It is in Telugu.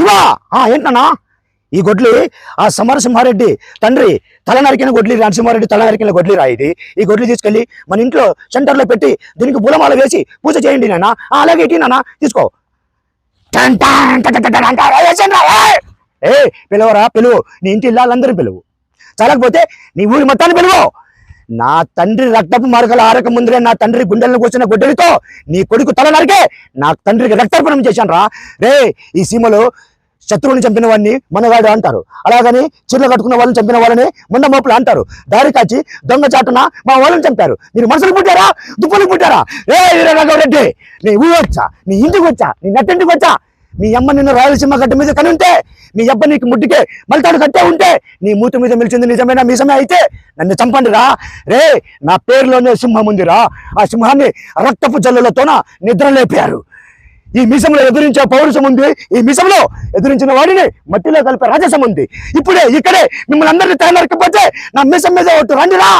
శివ ఏంటన్నా ఈ గొడ్లి ఆ సమరసింహారెడ్డి తండ్రి తల నరికిన గొడ్లి నరసింహారెడ్డి తల నరికిన గొడ్లి రా ఇది. ఈ గొడ్లి తీసుకెళ్ళి మన ఇంట్లో సెంటర్లో పెట్టి దీనికి పూలమాల వేసి పూజ చేయండి నాన్న. అలాగే ఇటీ నాన్న తీసుకో. ఏ పిలువరా పిలువు, నీ ఇంటి ఇళ్ళందరూ పిలువు, చాలకపోతే నీ ఊరి మొత్తాన్ని పిలువు. నా తండ్రి రక్తపు మార్గలు ఆరక ముందరే నా తండ్రి గుండెలను కూర్చున్న గొడ్డలితో నీ కొడుకు తల నరికే నా తండ్రికి రక్తార్పణం చేశాను రా. రే ఈ సీమలో శత్రువుని చంపిన వాడిని మనవాడు అంటారు, అలాగని చీరలు కట్టుకున్న వాళ్ళని చంపిన వాళ్ళని ముండమోపులు అంటారు. దారి కాచి దొంగ చాటున మా వాళ్ళని చంపారు. మీరు మనుషులు పుట్టారా దుప్పలు పుట్టారా? రే వీరరాఘవరెడ్డి, నీ ఊరు వచ్చా, నీ ఇంటికి వచ్చా, నీ నట్టింటికి వచ్చా, మీ అమ్మ నిన్ను రాయలసీమ గడ్డ మీద కని ఉంటే, మీ అబ్బ నీకు ముడ్డికే మలితాడు కట్టే ఉంటే, నీ మూతి మీద మిలిచింది నిజమైన మీసమే అయితే నన్ను చంపండి రా. రే నా పేరులోనే సింహం ఉందిరా. ఆ సింహాన్ని రక్తపు జల్లులతోన నిద్ర లేపారు. ఈ మీసంలో ఎదురించే పౌరుషం ఉంది, ఈ మీసంలో ఎదురించిన వాడిని మట్టిలో కలిపే రాజసం ఉంది. ఇప్పుడే ఇక్కడే మిమ్మల్ని అందరినీ తయారు నా మీసం మీద ఒట్టు రండిరా.